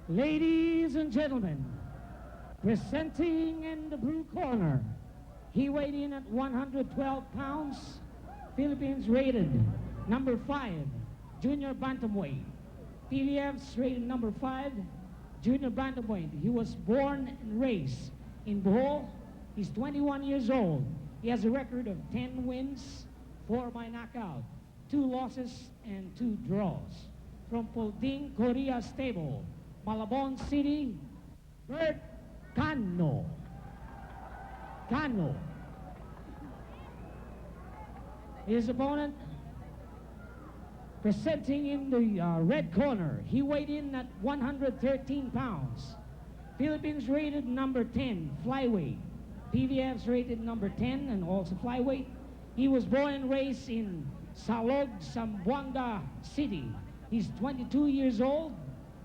Ladies and gentlemen, presenting in the blue corner, he weighed in at 112 pounds, Philippines rated number 5, junior bantamweight. PVF's rated number 5, junior bantamweight. He was born and raised in Bohol. He's 21 years old. He has a record of 10 wins, 4 by knockout, 2 losses, and 2 draws. From Pulding, Korea Stable, Malabon City, Bert Cano. Cano. His opponent, presenting in the red corner, he weighed in at 113 pounds. Philippines rated number 10, flyweight. PVF's rated number 10 and also flyweight. He was born and raised in Salog, Zamboanga City. He's 22 years old.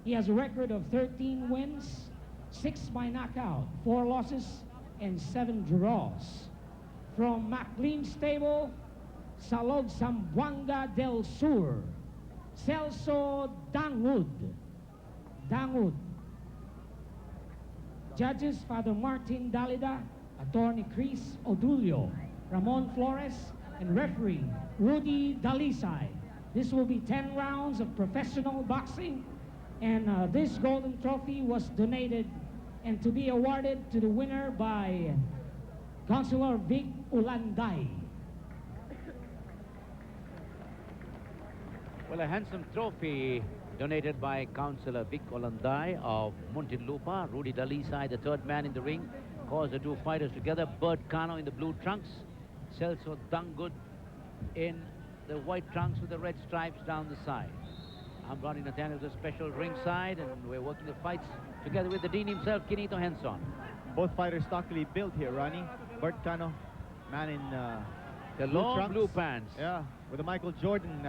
He has a record of 13 wins, 6 by knockout, 4 losses, and 7 draws. From McLean Stable, Salog, Zamboanga del Sur, Celso Dangud. Dangud. Judges, Father Martin Dalida, Attorney Chris Odulio, Ramon Flores, and referee Rudy Dalisay. This will be 10 rounds of professional boxing, and this golden trophy was donated and to be awarded to the winner by Councilor Vic Ulanday. Well, a handsome trophy donated by Councilor Vic Ulanday of Muntinlupa. Rudy Dalisay, the third man in the ring, calls the two fighters together. Bert Cano in the blue trunks, Celso Dangud in the white trunks with the red stripes down the side. I'm Ronnie Nathaniel, the special ringside, and we're working the fights together with the Dean himself, Quinito Henson. Both fighters stockily built here, Ronnie. Bert Cano, man in the blue long trunks. blue pants. Yeah, with a Michael Jordan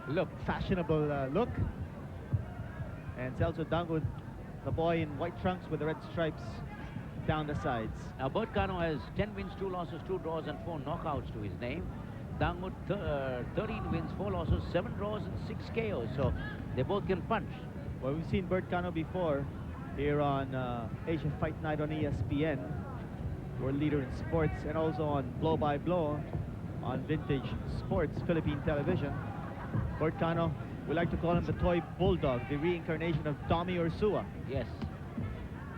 look, fashionable look. And Celso Dangud, the boy in white trunks with the red stripes down the sides. Now, Bert Cano has 10 wins, 2 losses, 2 draws, and 4 knockouts to his name. Dangud, 13 wins, 4 losses, 7 draws, and 6 KOs. So they both can punch. Well, we've seen Bert Cano before here on Asia Fight Night on ESPN, world leader in sports, and also on Blow by Blow on Vintage Sports, Philippine television. Bert Cano, we like to call him the toy bulldog, the reincarnation of Tommy Ursua. Yes,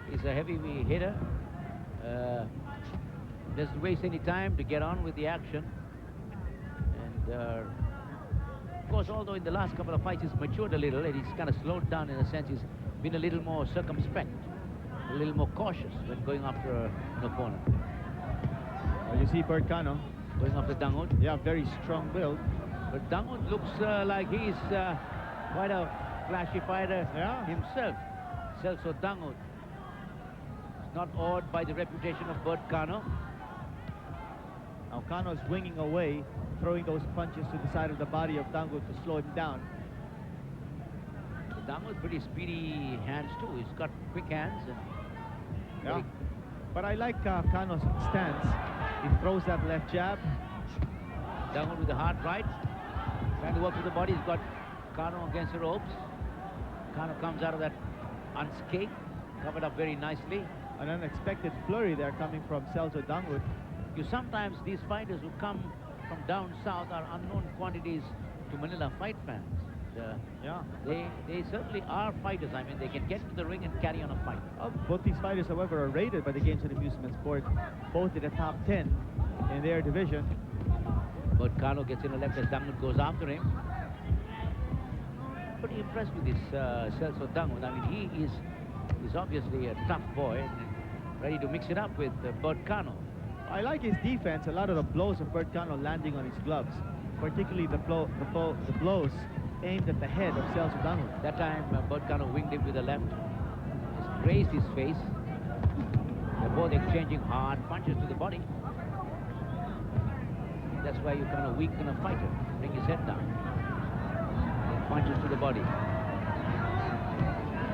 he's a heavy hitter. Doesn't waste any time to get on with the action. And of course, although in the last couple of fights he's matured a little and he's kind of slowed down in a sense, he's been a little more circumspect, a little more cautious when going after an opponent. Well, you see Bert Cano going after Dangud. Yeah, very strong build. But Dangud looks like he's quite a flashy fighter himself. Celso Dangud is not awed by the reputation of Bert Cano. Now Cano's winging away, throwing those punches to the side of the body of Dangud to slow him down. Dangud pretty speedy hands too. He's got quick hands. And yeah. But I like Cano's stance. He throws that left jab. Dangud with the hard right, trying to work with the body. He's got Cano against the ropes. Cano comes out of that unscathed, covered up very nicely. An unexpected flurry there coming from Celso Dangud. Sometimes these fighters who come from down south are unknown quantities to Manila fight fans. They certainly are fighters. I mean, they can get to the ring and carry on a fight. Both these fighters, however, are rated by the Games and Amusement Sport, both in the top 10 in their division. But Cano gets in the left as Dangud goes after him. Pretty impressed with this Celso Dangud. I mean, he's obviously a tough boy and ready to mix it up with Bert Cano. I like his defense. A lot of the blows of Bert Cano landing on his gloves, particularly the blows aimed at the head of Celso Dangud. That time, Bert Cano winged him with the left, just grazed his face. They're both exchanging hard punches to the body. That's why you kind of weaken a fighter, bring his head down. And punches to the body.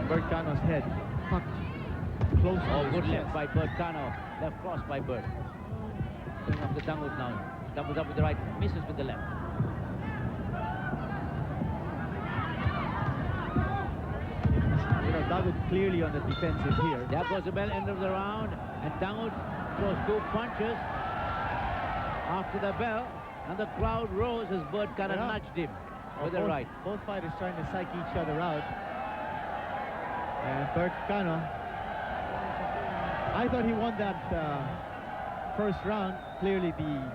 Bert Cano's head tucked close to his good chest. left by Bert Cano. Left cross by Bert. Going up the Dangud now. Doubles up with the right, misses with the left. You know, Dangud clearly on the defensive here. There goes the bell, end of the round, and Dangud throws 2 punches after the bell, and the crowd rose as Bert Cano nudged him with the right. Both fighters trying to psych each other out. And Bert Cano, I thought he won that first round, clearly the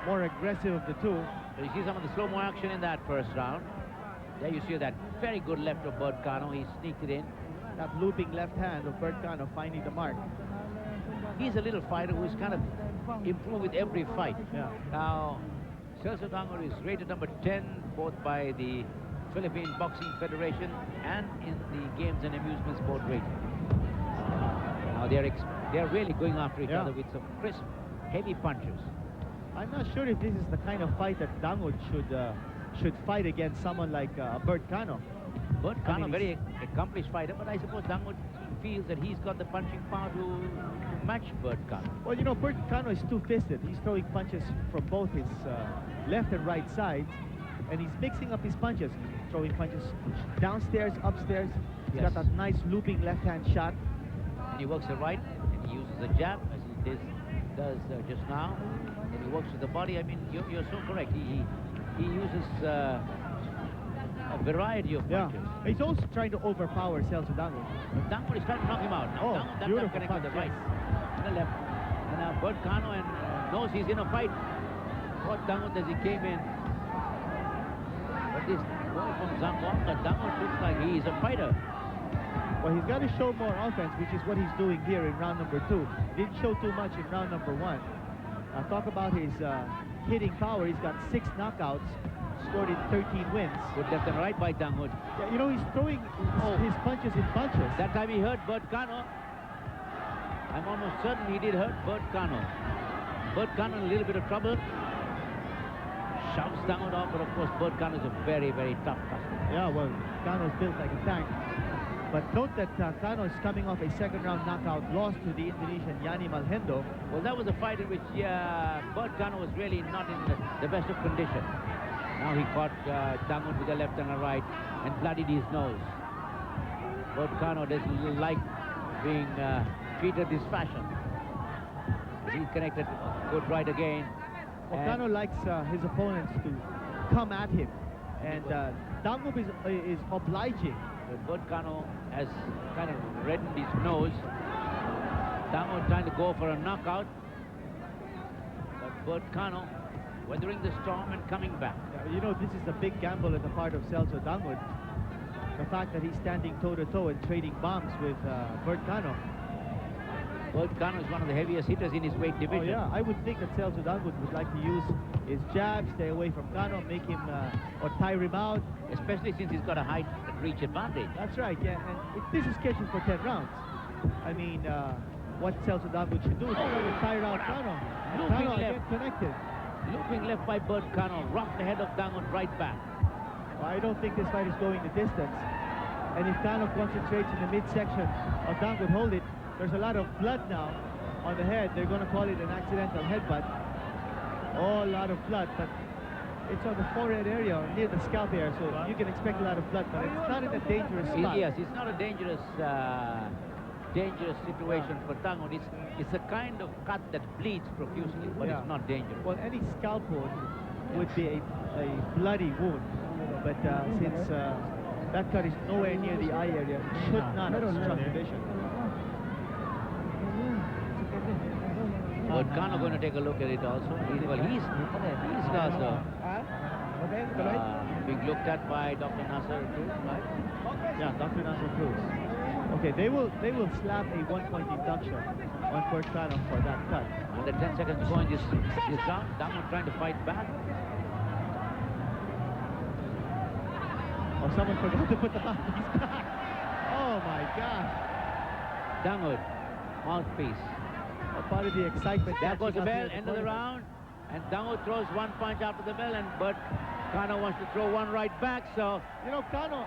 more aggressive of the two. So you see some of the slow-mo action in that first round. There you see that very good left of Bert Cano. He sneaked it in. That looping left hand of Bert Cano finding the mark. He's a little fighter who's kind of improved with every fight. Yeah. Now, Celso Dangud is rated number 10, both by the Philippine Boxing Federation and in the Games and Amusement Sport rating. Now they're really going after each other with some crisp, heavy punches. I'm not sure if this is the kind of fight that Dangud should fight against someone like Bert Cano. Bert Cano, very accomplished fighter, but I suppose Dangud feels that he's got the punching power to match Bert Cano. Well, you know, Bert Cano is two-fisted. He's throwing punches from both his left and right sides, and he's mixing up his punches. He's throwing punches downstairs, upstairs. He's got that nice looping left-hand shot. And he works the right, and he uses a jab, as he does just now. And he works with the body. I mean, you're so correct. He uses a variety of punches. He's also trying to overpower Celso Dangud. But Dangud is trying to knock him out. Now, Dangud, that time connected with the right and the left. And now Bert Cano knows he's in a fight. What Dangud as he came in. But this boy from Zamboanga, Dangud looks like he is a fighter. Well, he's got to show more offense, which is what he's doing here in round number 2. He didn't show too much in round number 1. Talk about his hitting power. He's got 6 knockouts, scored in 13 wins. Good left and right by Dangud. Yeah, you know, he's throwing his punches in bunches. That time he hurt Bert Cano. I'm almost certain he did hurt Bert Cano. Bert Cano in a little bit of trouble. Shoves Dangud off, but of course Bert Cano is a very, very tough customer. Yeah, well, Cano's built like a tank. But note that Cano is coming off a second-round knockout loss to the Indonesian Yanni Malhendo. Well, that was a fight in which Bert Cano was really not in the best of condition. Now he caught Dangud with a left and a right and bloodied his nose. Bert Cano doesn't like being treated this fashion. He connected good right again. Well, Cano likes his opponents to come at him. And Dangud is obliging. Bert Cano has kind of reddened his nose. Dangud trying to go for a knockout. But Bert Cano weathering the storm and coming back. You know, this is a big gamble on the part of Celso Dangud. The fact that he's standing toe-to-toe and trading bombs with Bert Cano. Bert Cano is one of the heaviest hitters in his weight division. Oh, yeah. I would think that Celso Dangud would like to use his jab, stay away from Cano, make him or tire him out. Especially since he's got a height and reach advantage. That's right, yeah. And this is scheduled for 10 rounds. I mean, what Celso Dangud should do is to tire out Cano. And Cano again connected. Looping left by Bert Cano, rocked the head of Dangud right back. Well, I don't think this fight is going the distance. And if Cano concentrates in the midsection of Dangud, hold it. There's a lot of blood now on the head. They're going to call it an accidental headbutt. Oh, a lot of blood, but it's on the forehead area or near the scalp area, so you can expect a lot of blood, but it's not in a dangerous spot. Yes, it's not a dangerous situation for Dangud. It's a kind of cut that bleeds profusely, but it's not dangerous. Well, any scalp wound would be a bloody wound, but since that cut is nowhere near the eye area, it should not obstruct vision. But Cano going to take a look at it also. He's also being looked at by Dr. Nasser Cruz, right? Yeah, Dr. Nasser Cruz. Okay, they will slap a 1-point deduction on Bert Cano for that cut. Under 10 seconds to go in this round. Dangud trying to fight back. Oh, someone forgot to put the mouthpiece back. Oh my gosh. Dangud, mouthpiece. Part of the excitement. There goes the bell, end of the round. And Dangud throws 1 punch after the bell, and Bert Cano wants to throw 1 right back, so... You know, Cano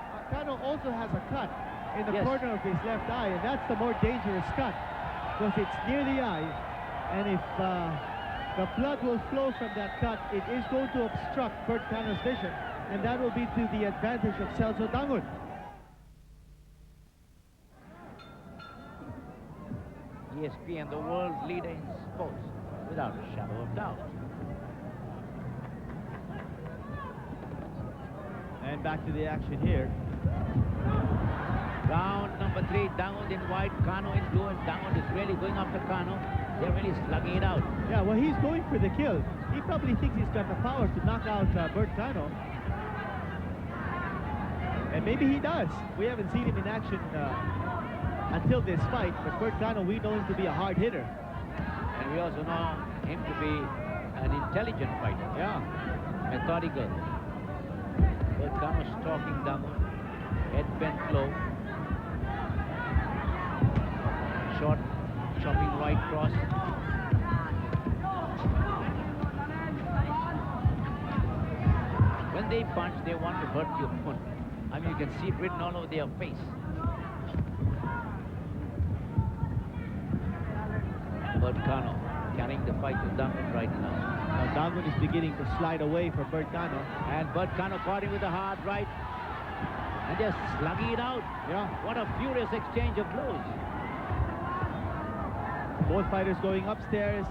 also has a cut in the corner of his left eye, and that's the more dangerous cut, because it's near the eye, and if the blood will flow from that cut, it is going to obstruct Bert Cano's vision, and that will be to the advantage of Celso Dangud. ESPN, the world's leader in sports, without a shadow of doubt. And back to the action here. Round number 3, Dangud in white, Cano in blue, and Dangud is really going after Cano. They're really slugging it out. Yeah, well, he's going for the kill. He probably thinks he's got the power to knock out Bert Cano. And maybe he does. We haven't seen him in action until this fight, but Bert Cano, we know him to be a hard hitter. And we also know him to be an intelligent fighter. Yeah. Methodical. Bert Cano stalking Dangud. Head bent low. Short, chopping right cross. When they punch, they want to hurt the opponent. I mean, you can see it written all over their face. Bert Cano carrying the fight to Dangud right now. Now Dangud is beginning to slide away from Bert Cano. And Bert Cano caught him with a hard right. And just slugging it out. Yeah. What a furious exchange of blows. Both fighters going upstairs,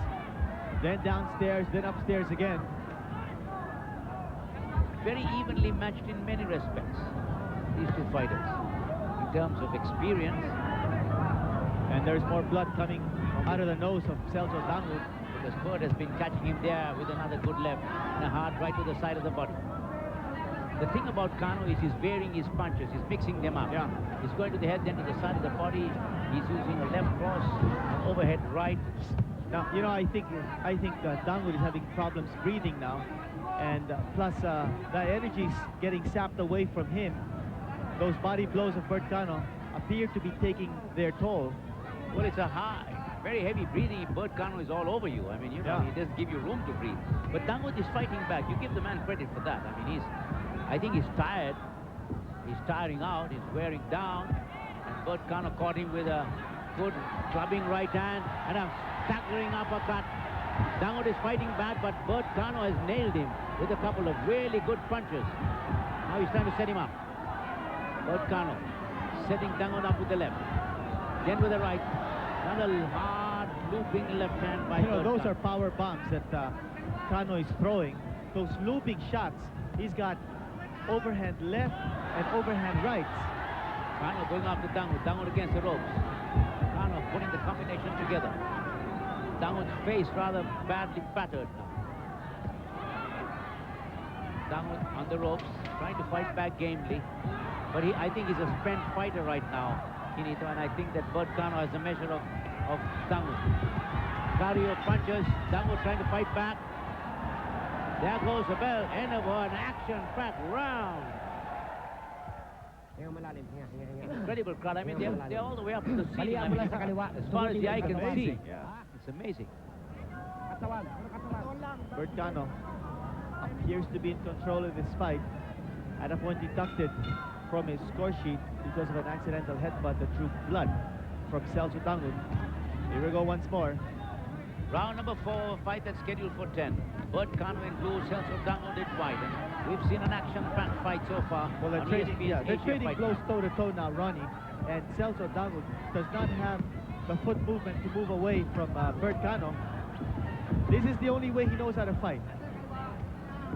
then downstairs, then upstairs again. Very evenly matched in many respects, these two fighters, in terms of experience. And there's more blood coming out of the nose of Celso Dangud. Because Bert has been catching him there with another good left and a hard right to the side of the body. The thing about Cano is he's varying his punches, he's mixing them up. Yeah. He's going to the head, then to the side of the body. He's using a left cross, an overhead right. Now, you know, I think Dangud is having problems breathing now. And plus, the energy's getting sapped away from him. Those body blows of Bert Cano appear to be taking their toll. Well, it's a high, very heavy breathing. Bert Cano is all over you. I mean, you know, Yeah. he doesn't give you room to breathe. But Dangud is fighting back. You give the man credit for that. I mean, I think he's tired. He's tiring out. He's wearing down. And Bert Cano caught him with a good clubbing right hand and a staggering uppercut. Dangud is fighting back, but Bert Cano has nailed him with a couple of really good punches. Now he's trying to set him up. Bert Cano setting Dangud up with the left. Then with the right. Another hard looping left hand by You know, Bert those Cano. are power bombs that Cano is throwing. Those looping shots. He's got overhand left and overhand rights. Cano going after Dangud. Dangud against the ropes. Cano putting the combination together. Dangud's face rather badly battered now. Dangud on the ropes, trying to fight back gamely. But I think he's a spent fighter right now, Kinito, and I think that Bert Cano has a measure of Dangud. Cardio punches, Dangud trying to fight back. There goes the bell, end of an action-packed round. Incredible crowd. I mean, they're all the way up to the ceiling. I mean, as far as the eye can see. Yeah. It's amazing. Bert Cano appears to be in control of this fight. At a point deducted from his score sheet because of an accidental headbutt that drew blood from Celso Dangud. Here we go once more. Round number 4, fight that's scheduled for 10. Bert Cano in blue, Celso Dangud in white. And we've seen an action-packed fight so far. Well, they're on trading, ESPN's they're Asia trading Fight blows Night. toe-to-toe now, Ronnie. And Celso Dangud does not have the foot movement to move away from Bert Cano. This is the only way he knows how to fight.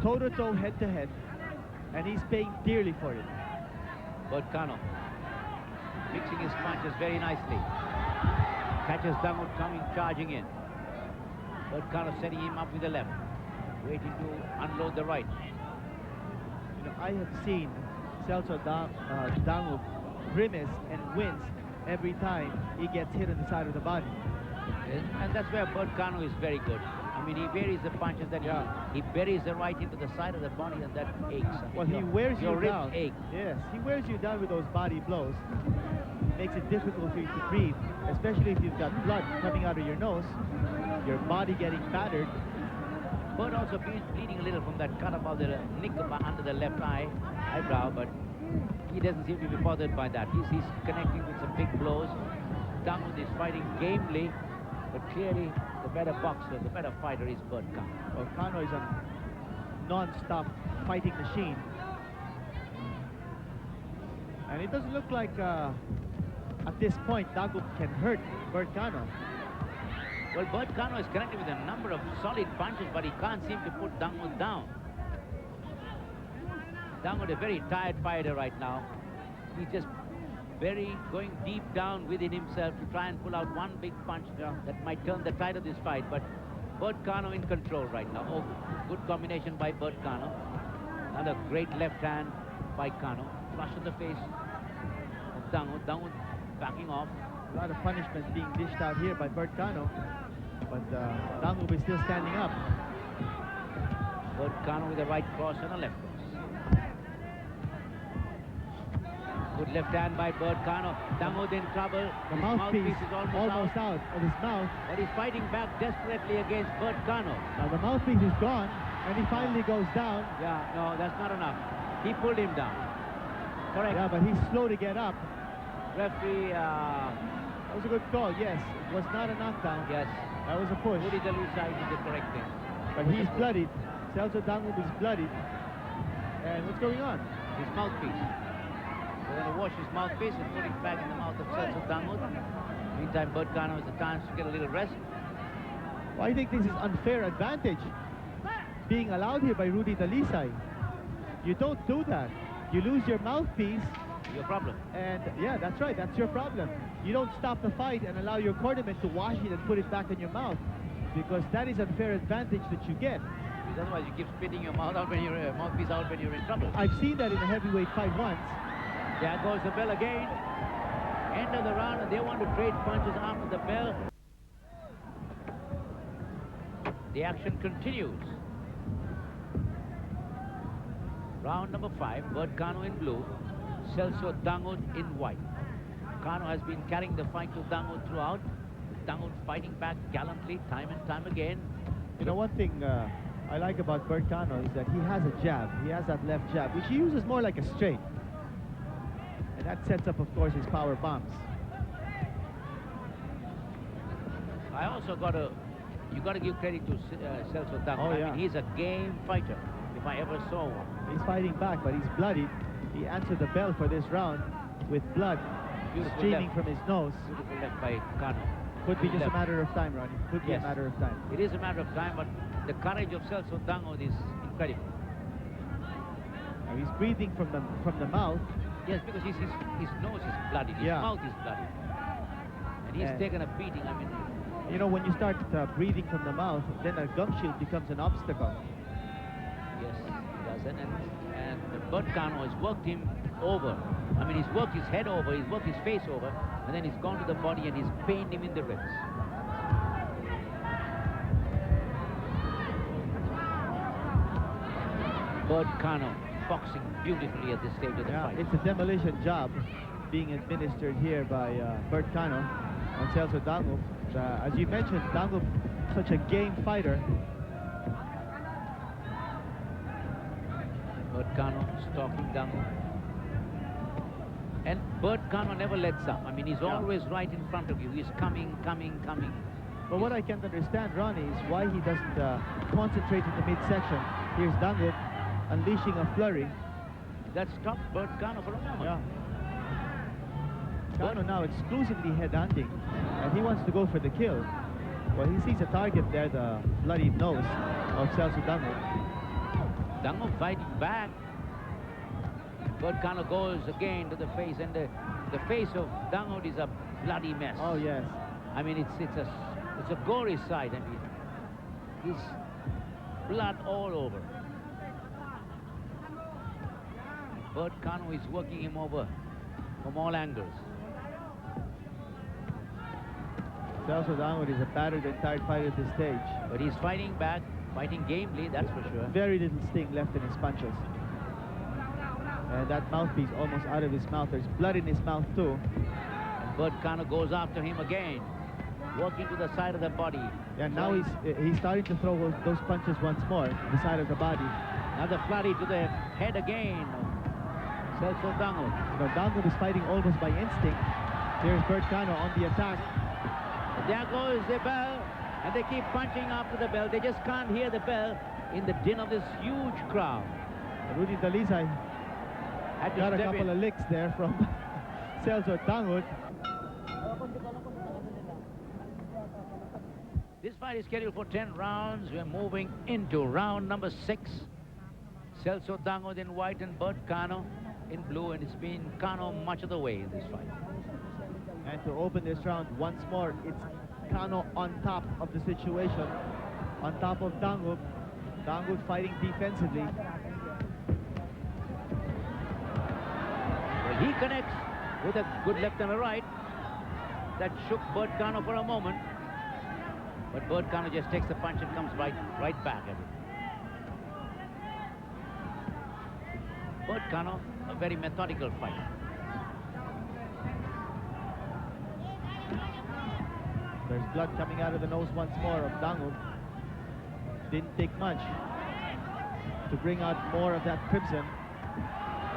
Toe-to-toe, head-to-head. And he's paying dearly for it. Bert Cano mixing his punches very nicely. Catches Dangud coming, charging in. Bert Cano setting him up with the left. Waiting to unload the right. You know, I have seen Celso Dangud grimace and wince every time he gets hit on the side of the body. And that's where Bert Cano is very good. I mean, he varies the punches that he buries the right into the side of the body, and that aches. I mean, Well, he wears your you ribs down. ache. Yes, he wears you down with those body blows. Makes it difficult for you to breathe, especially if you've got blood coming out of your nose, your body getting battered. Bert also bleeding a little from that cut above the nick under the left eyebrow, but he doesn't seem to be bothered by that. He's connecting with some big blows. Dangud is fighting gamely, but clearly the better boxer, the better fighter is Bert Cano. Well, Cano is a non-stop fighting machine. And it doesn't look like at this point Dangud can hurt Bert Cano. Well, Bert Cano is connected with a number of solid punches, but he can't seem to put Dangud down. Dangud, a very tired fighter right now. He's just going deep down within himself to try and pull out one big punch that might turn the tide of this fight. But Bert Cano in control right now. Oh, good combination by Bert Cano. Another great left hand by Cano. Flush in the face of Dangud. Dangud backing off. A lot of punishment being dished out here by Bert Cano, but Dangud is still standing up. Bert Cano with a right cross and a left cross. Good left hand by Bert Cano. Dangud in trouble. The His mouthpiece is almost out of his mouth. But he's fighting back desperately against Bert Cano. Now the mouthpiece is gone, and he finally goes down. Yeah, no, that's not enough. He pulled him down. Correct. Yeah, but he's slow to get up. Referee, That was a good call, yes. It was not a knockdown. yes. That was a push. Rudy Delusa is the correct thing. But he's bloodied. Celso Dangud is bloodied. And what's going on? His mouthpiece. We're going to wash his mouthpiece and put it back in the mouth of Celso Dangud. Meantime, Bert Cano has the chance to get a little rest. Well, I think this is unfair advantage being allowed here by Rudy Dalisay. You don't do that. You lose your mouthpiece. Your problem. And yeah, that's right, that's your problem. You don't stop the fight and allow your cornerman to wash it and put it back in your mouth, because that is unfair advantage that you get. Because otherwise you keep spitting your mouth out when you're mouthpiece out when you're in trouble. I've seen that in a heavyweight fight once. There goes the bell again. End of the round, and they want to trade punches after the bell. The action continues. Round number 5, Bert Cano in blue, Celso Dangud in white. Cano has been carrying the fight to Dangud throughout. Dangud fighting back gallantly time and time again. You know, one thing I like about Bert Cano is that he has a jab. He has that left jab, which he uses more like a straight. And that sets up, of course, his power bombs. I also you got to give credit to Celso Dangud. Oh, yeah. I mean, he's a game fighter, if I ever saw one. He's fighting back, but he's bloodied. He answered the bell for this round with blood Beautiful streaming left. from his nose. Beautiful left by Cano. Could be just a Left. matter of time, Ronnie. Could be a Yes. matter of time. It is a matter of time, but the courage of Celso Dangud is incredible. Now he's breathing from the mouth. Yes, because his nose is bloody, his Yeah. mouth is bloody. And he's And- taken a beating, I mean. You know, when you start breathing from the mouth, then a gum shield becomes an obstacle. Yes, he does. And Bert Cano has worked him over. I mean, he's worked his head over, he's worked his face over, and then he's gone to the body and he's pained him in the ribs. Bert Cano boxing beautifully at this stage of the Yeah, fight. it's a demolition job being administered here by Bert Cano on Celso Dangud. As you mentioned, Dangud, such a game fighter. Bert Cano stalking Dangud. And Bert Cano never lets up. I mean, he's Yeah. always right in front of you. He's coming. But what I can't understand, Ronnie, is why he doesn't concentrate in the midsection. Here's Dangud unleashing a flurry. That stopped Bert Cano for a moment. Yeah. Cano now exclusively head-hunting, and he wants to go for the kill. Well, he sees a target there, the bloody nose of Celso Dangud. Dangud fighting back. Bert Cano goes again to the face, and the face of Dangud is a bloody mess. Oh, yes. I mean, it's a gory sight. I mean, he's blood all over. Bert Cano is working him over from all angles. Celso Dangud is a battered and tired fighter at this stage. But he's fighting back, fighting gamely, that's for sure. Very little sting left in his punches. And that mouthpiece almost out of his mouth. There's blood in his mouth too. And Bert Cano goes after him again, working to the side of the body. And now he's starting to throw those punches once more, the side of the body. Another flurry to the head again. Celso Dangud. You know, Dangud is fighting almost by instinct. Here's Bert Cano on the attack. There goes the bell, and they keep punching after the bell. They just can't hear the bell in the din of this huge crowd. Rudy Dalisay Had to got a step couple in. of licks there from Celso Dangud. This fight is scheduled for 10 rounds. We're moving into round number 6. Celso Dangud in white and Bert Cano in blue, and it's been Cano much of the way in this fight. And to open this round once more, it's Cano on top of the situation, on top of Dangud. Dangud fighting defensively. Well, he connects with a good left and a right. That shook Bert Cano for a moment. But Bert Cano just takes the punch and comes right back at it. Bert Cano, a very methodical fighter. There's blood coming out of the nose once more of Dangud. Didn't take much to bring out more of that crimson.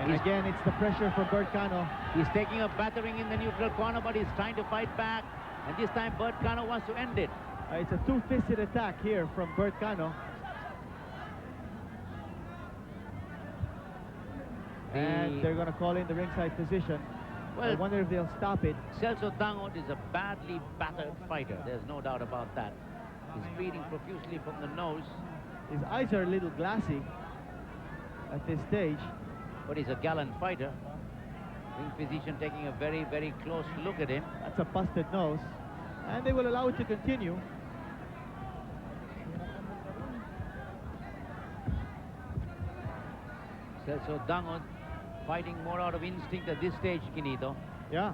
And again, it's the pressure from Bert Cano. He's taking a battering in the neutral corner, but he's trying to fight back. And this time, Bert Cano wants to end it. It's a two-fisted attack here from Bert Cano. And they're going to call in the ringside position. Well, I wonder if they'll stop it. Celso Dangud is a badly battered fighter. There's no doubt about that. He's bleeding profusely from the nose. His eyes are a little glassy at this stage. But he's a gallant fighter. Ring physician taking a very, very close look at him. That's a busted nose. And they will allow it to continue. Celso Dangud fighting more out of instinct at this stage, Quinito. Yeah.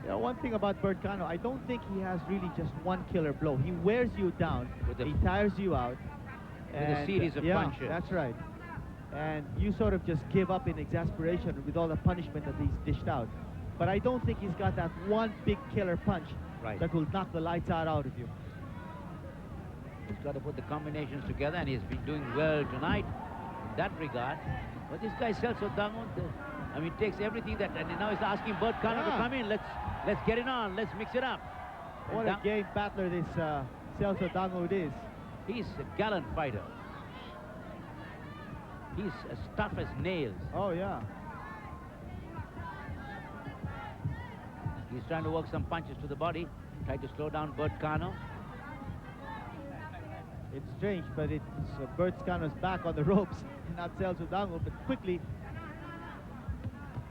Yeah, one thing about Bert Cano, I don't think he has really just one killer blow. He wears you down, he tires you out. With a series of punches. That's right. And you sort of just give up in exasperation with all the punishment that he's dished out. But I don't think he's got that one big killer punch that will knock the lights out of you. He's got to put the combinations together, and he's been doing well tonight in that regard. But this guy Celso Dangud, I mean, takes everything that, and now he's asking Bert Cano to come in. Let's get it on. Let's mix it up. What a game battler this Celso Dangud is. He's a gallant fighter. He's as tough as nails. Oh, yeah. He's trying to work some punches to the body, try to slow down Bert Cano. It's strange, but it's Bert Cano's back on the ropes, not Celso Dangud, but quickly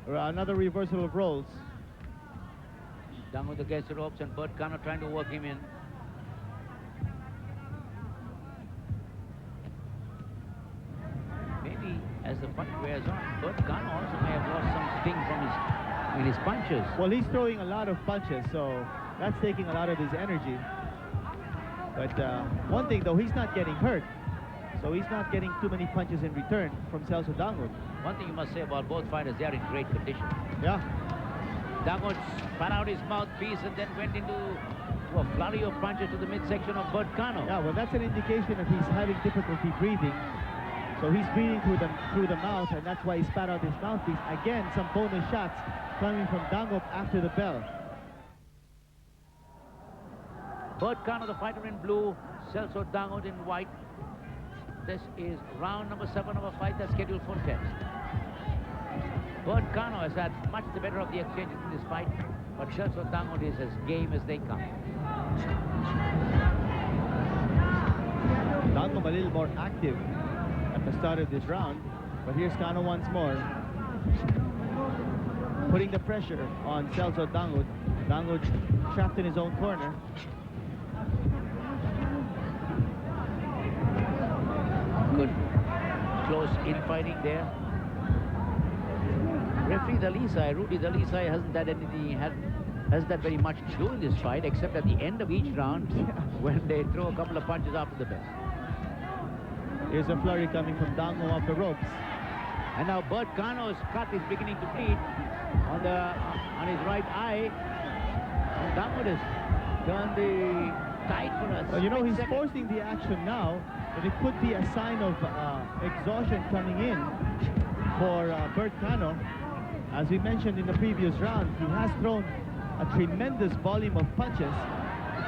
another reversal of roles. Dangud against the ropes and Bert Cano trying to work him in. Maybe as the fight wears on, Bert Cano also may have lost some sting from his punches. Well, he's throwing a lot of punches, so that's taking a lot of his energy. But one thing, though, he's not getting hurt. So he's not getting too many punches in return from Celso Dangud. One thing you must say about both fighters, they are in great condition. Yeah. Dangud spat out his mouthpiece and then went into a flurry of punches to the midsection of Bert Cano. Yeah, well, that's an indication that he's having difficulty breathing. So he's breathing through the mouth, and that's why he spat out his mouthpiece. Again, some bonus shots coming from Dangud after the bell. Bert Cano, the fighter in blue, Celso Dangud in white. This is round number 7 of a fight that's scheduled for 10. Bert Cano has had much the better of the exchanges in this fight, but Celso Dangud is as game as they come. Dangud a little more active at the start of this round, but here's Cano once more, putting the pressure on Celso Dangud. Dangud trapped in his own corner. Good close infighting there. Referee Rudy Dalisay hasn't had very much to do in this fight, except at the end of each round when they throw a couple of punches after the bell. Here's a flurry coming from Dangud off the ropes. And now Bert Cano's cut is beginning to bleed on his right eye. And Dangud has turned the tide for us. Well, you know, he's forcing the action now, but it could be a sign of exhaustion coming in for Bert Cano. As we mentioned in the previous round, he has thrown a tremendous volume of punches.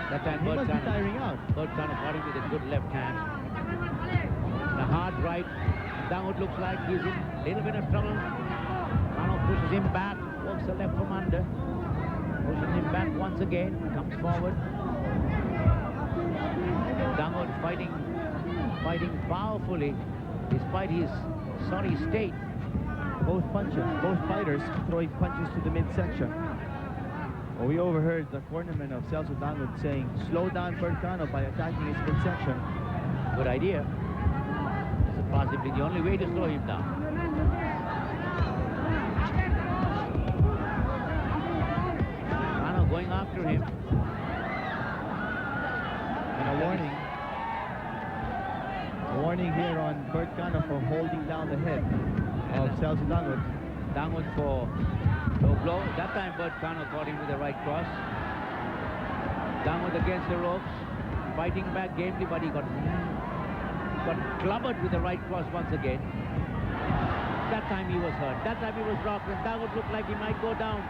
That time he must be tiring out. Bert Cano got him with a good left hand. And a hard right. Dangud looks like he's in a little bit of trouble. Cano pushes him back, works the left from under. Pushes him back once again, comes forward. Dangud fighting powerfully despite his sorry state. Both fighters throwing punches to the midsection. Well, we overheard the cornerman of Celso Dangud saying, slow down Bert Cano by attacking his midsection. Good idea. It's possibly the only way to slow him down. Cano going after him. And a warning here on Bert Cano for holding down the head of Celso Dangud. Dangud for low blow. That time Bert Cano caught him with the right cross. Dangud against the ropes, fighting back gamely, but he got clobbered with the right cross once again. That time he was hurt. That time he was rocked, and Dangud looked like he might go down.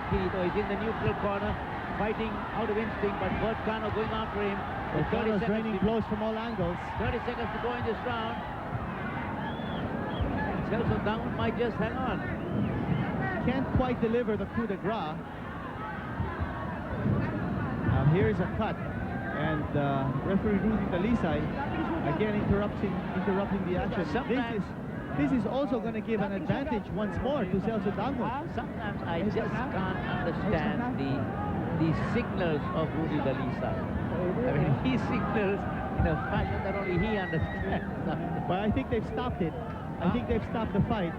He's in the neutral corner, fighting out of instinct, but Bert Cano going after him. Bert Cano's raining blows from all angles. 30 seconds to go in this round. Celso Dangud might just hang on. Can't quite deliver the coup de grace. Now here's a cut, and referee Rudy Dalisay again interrupting the action. This is also going to give an advantage once more to Celso Dangud. Sometimes I just can't understand the signals of Rudy Dalisay. I mean, he signals in a fashion that only he understands. But I think they've stopped it. I think they've stopped the fight.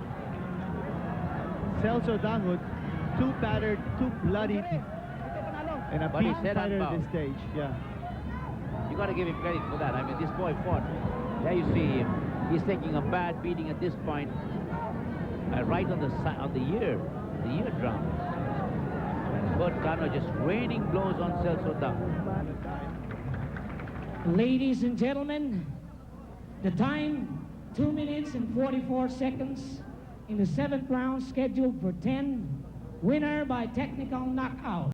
Celso Dangud, too battered, too bloodied, and a beaten fighter at this stage. Yeah. You got to give him credit for that. I mean, this boy fought. There you see him. He's taking a bad beating at this point, right on the eardrum. Bert Cano just raining blows on Celso Dangud. Ladies and gentlemen, the time 2 minutes and 44 seconds in the 7th round, scheduled for 10. Winner by technical knockout.